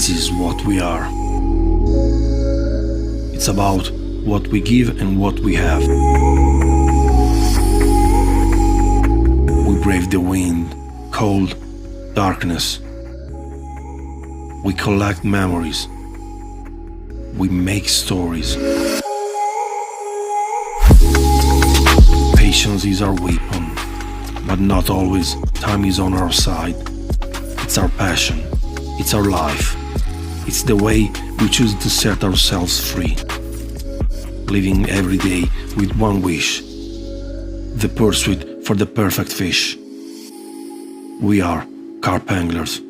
This is what we are. It's about what we give and what we have. We brave the wind, cold, darkness. We collect memories. We make stories. Patience is our weapon, but not always time is on our side. It's our passion. It's our life. It's the way we choose to set ourselves free. Living every day with one wish, the pursuit for the perfect fish. We are carp anglers.